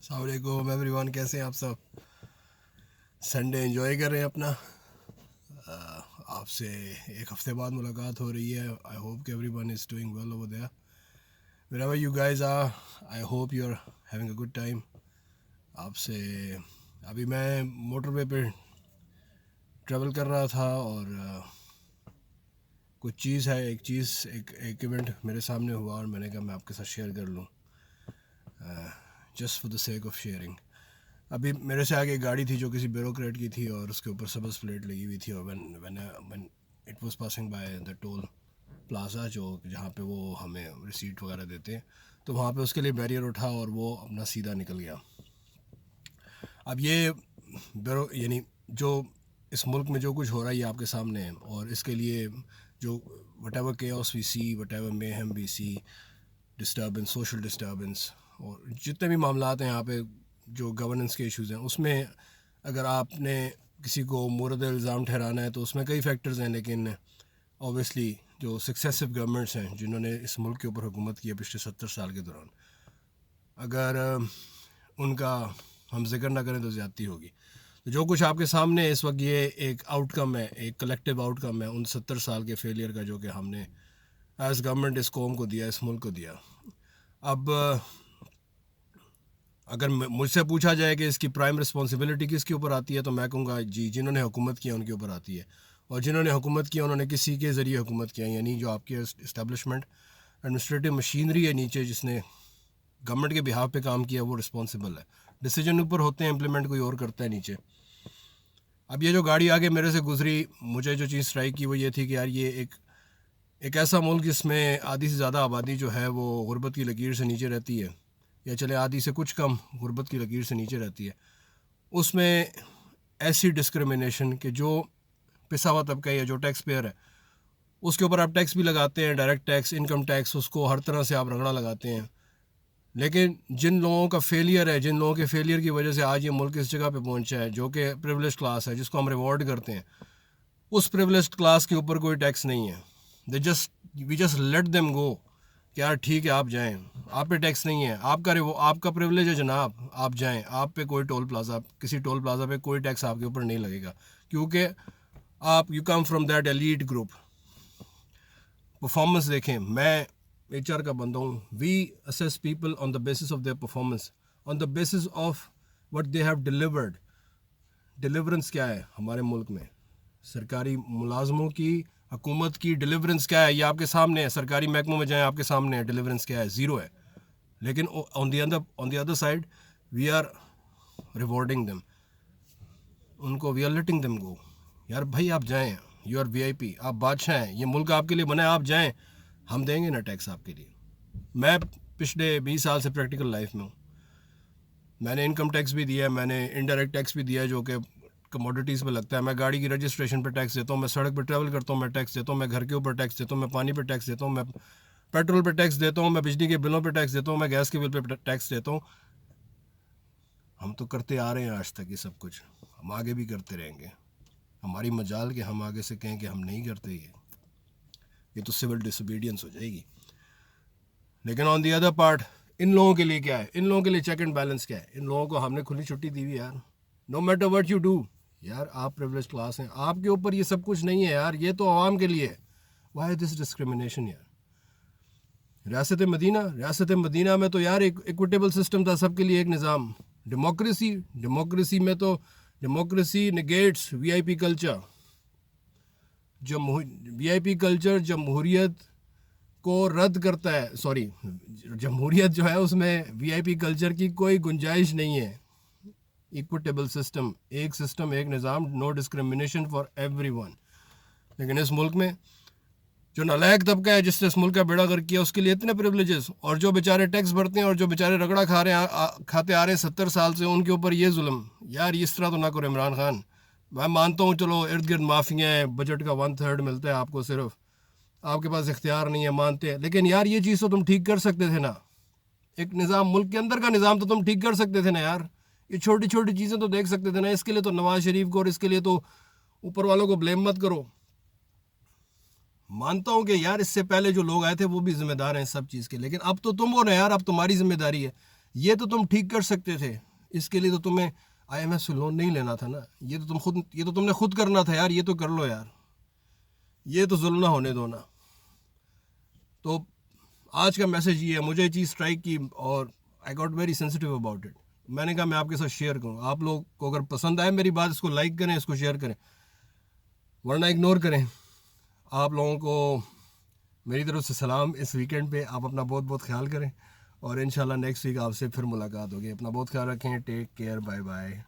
अस्सलाम वालेकुम एवरीवन, कैसे हैं आप सब? संडे एंजॉय कर रहे हैं अपना। आपसे एक हफ्ते बाद मुलाकात हो रही है। आई होप कि everyone is doing well over there wherever you guys are. I hope you are having a good time. आपसे अभी मैं मोटरवे पे ट्रैवल कर रहा था और कुछ चीज़ है, एक इवेंट मेरे सामने हुआ और मैंने कहा मैं आपके साथ शेयर कर लूँ, just for the sake of sharing. अभी मेरे से आगे एक गाड़ी थी जो किसी ब्यूरोक्रेट की थी और उसके ऊपर सबस प्लेट लगी हुई थी, और when it was passing by the toll plaza, जो जहाँ पे वो हमें रिसीट वगैरह देते हैं, तो वहाँ पे उसके लिए बैरियर उठा और वो अपना सीधा निकल गया। अब ये ब्यूरो यानी जो इस मुल्क में जो कुछ हो रहा है ये आपके सामने है, और इसके लिए जो whatever chaos we see, whatever mayhem we see, disturbance, social disturbance, और जितने भी मामला हैं यहाँ पे जो गवर्नेंस के इश्यूज़ हैं, उसमें अगर आपने किसी को मुर्द इल्ज़ाम ठहराना है तो उसमें कई फैक्टर्स हैं, लेकिन ऑब्वियसली जो सक्सेसिव गवर्नमेंट्स हैं जिन्होंने इस मुल्क के ऊपर हुकूमत की है पिछले 70 साल के दौरान, अगर उनका हम जिक्र ना करें तो ज़्यादती होगी। तो जो कुछ आपके सामने है इस वक्त, ये एक आउटकम है, एक कलेक्टिव आउटकम है उन 70 साल के फेलियर का जो कि हमने एज गवर्नमेंट इस कौम को दिया, इस मुल्क को दिया। अब अगर मुझसे पूछा जाए कि इसकी प्राइम रिस्पॉन्सिबिलिटी किसके ऊपर आती है, तो मैं कहूँगा जी जिन्होंने हुकूमत किया उनके ऊपर आती है, और जिन्होंने हुकूमत किया उन्होंने किसी के ज़रिए हुकूमत किया, यानी जो आपकी इस्टेब्लिशमेंट एडमिनिस्ट्रेटिव मशीनरी है नीचे जिसने गवर्नमेंट के बिहाफ पे काम किया, वो रिस्पॉन्सिबल है। डिसीजन ऊपर होते हैं, इम्प्लीमेंट कोई और करता है नीचे। अब ये जो गाड़ी आगे मेरे से गुजरी, मुझे जो चीज़ स्ट्राइक की वो ये थी कि यार ये एक ऐसा मुल्क जिसमें आधी से ज़्यादा आबादी जो है वो गुर्बत की लकीर से नीचे रहती है, या चले आधी से कुछ कम गुर्बत की लकीर से नीचे रहती है, उसमें ऐसी डिस्क्रिमिनेशन कि जो पिसा हुआ तबका है, जो टैक्स पेयर है, उसके ऊपर आप टैक्स भी लगाते हैं, डायरेक्ट टैक्स, इनकम टैक्स, उसको हर तरह से आप रगड़ा लगाते हैं। लेकिन जिन लोगों का फेलियर है, जिन लोगों के फेलियर की वजह से आज ये मुल्क इस जगह पे पहुंचा है, जो कि प्रिविलेज क्लास है जिसको हम रिवॉर्ड करते हैं, उस प्रिविलेज क्लास के ऊपर कोई टैक्स नहीं है। We just let them go कि यार ठीक है आप जाएं, आप पे टैक्स नहीं है, आपका प्रिविलेज है जनाब, आप जाएं, आप पे कोई किसी टोल प्लाजा पे कोई टैक्स आपके ऊपर नहीं लगेगा, क्योंकि आप you come from that elite group. Performance देखें, मैं HR का बंदा हूँ। We assess people on the basis of their performance, on the basis of what they have delivered. Deliverance क्या है हमारे मुल्क में? सरकारी मुलाजमों की, हुकूमत की डिलीवरेंस क्या है? ये आपके सामने है। सरकारी महकमों में जाएं, आपके सामने है डिलीवरेंस क्या है, ज़ीरो है। लेकिन on the other side we are rewarding them, उनको we are letting them go. यार भाई आप जाएं, यू आर VIP, आप बादशाह हैं, ये मुल्क आपके लिए बना है, आप जाएं, हम देंगे ना टैक्स आपके लिए। मैं पिछले 20 साल से प्रैक्टिकल लाइफ में हूँ। मैंने इनकम टैक्स भी दिया है, मैंने इनडायरेक्ट टैक्स भी दिया है जो कि कमोडिटीज़ पे लगता है। मैं गाड़ी की रजिस्ट्रेशन पे टैक्स देता हूँ, मैं सड़क पे ट्रैवल करता हूँ मैं टैक्स देता हूँ, मैं घर के ऊपर टैक्स देता हूँ, मैं पानी पे टैक्स देता हूँ, मैं पेट्रोल पे टैक्स देता हूँ, मैं बिजली के बिलों पे टैक्स देता हूँ, मैं गैस के बिल पे टैक्स देता हूँ। हम तो करते आ रहे हैं आज तक ये सब कुछ, हम आगे भी करते रहेंगे। हमारी मजाल कि हम आगे से कहें कि हम नहीं करते, ये तो सिविल डिसोबीडियंस हो जाएगी। लेकिन ऑन दी अदर पार्ट, इन लोगों के लिए क्या है? इन लोगों के लिए चेक एंड बैलेंस क्या है? इन लोगों को हमने खुली छुट्टी दी हुई यार, no matter what you do. यार आप प्रिविलेज क्लास हैं, आपके ऊपर ये सब कुछ नहीं है यार, ये तो आवाम के लिए है। वाई दिस डिस्क्रिमिनेशन यार? रियासत मदीना में तो यार एक इक्विटेबल सिस्टम था, सबके लिए एक निज़ाम। डेमोक्रेसी में तो democracy negates VIP culture. VIP culture जमहूरियत को रद्द करता है। सॉरी, जमहूरियत जो है उसमें VIP कल्चर की कोई गुंजाइश नहीं है। इक्विटेबल सिस्टम, एक निज़ाम, नो डिस्क्रिमिनेशन फॉर एवरीवन। लेकिन इस मुल्क में जो नालायक तबका है जिसने इस मुल्क का बेड़ा गर्क किया, उसके लिए इतने प्रिविलेजेस, और जो बेचारे टैक्स भरते हैं और जो बेचारे रगड़ा खाते आ रहे हैं 70 साल से, उनके ऊपर ये जुल्म। यार इस तरह तो ना करो इमरान खान। मैं मानता हूँ चलो इर्द गिर्द माफिया हैं, बजट का 1/3 मिलता है आपको, सिर्फ आपके पास इख्तियार नहीं है, मानते हैं, लेकिन यार ये चीज़ तो तुम ठीक कर सकते थे ना। एक निज़ाम, मुल्क के अंदर का निज़ाम तो तुम ठीक कर सकते थे ना यार। ये छोटी छोटी चीज़ें तो देख सकते थे ना। इसके लिए तो नवाज शरीफ को और इसके लिए तो ऊपर वालों को ब्लेम मत करो। मानता हूँ कि यार इससे पहले जो लोग आए थे वो भी जिम्मेदार हैं इस सब चीज़ के, लेकिन अब तो तुम हो ना यार, अब तुम्हारी जिम्मेदारी है। ये तो तुम ठीक कर सकते थे, इसके लिए तो तुम्हें IMF से लोन नहीं लेना था ना, ये तो तुमने खुद करना था यार, ये तो कर लो यार, ये तो जुल्म ना होने दो ना। तो आज का मैसेज ये है, मुझे ये चीज़ स्ट्राइक की और I got very sensitive about it. मैंने कहा मैं आपके साथ शेयर करूँ, आप लोग को अगर पसंद आए मेरी बात, इसको लाइक करें, इसको शेयर करें, वरना इग्नोर करें। आप लोगों को मेरी तरफ से सलाम। इस वीकेंड पे आप अपना बहुत बहुत ख्याल करें और इंशाल्लाह नेक्स्ट वीक आपसे फिर मुलाकात होगी। अपना बहुत ख्याल रखें, टेक केयर, बाय बाय।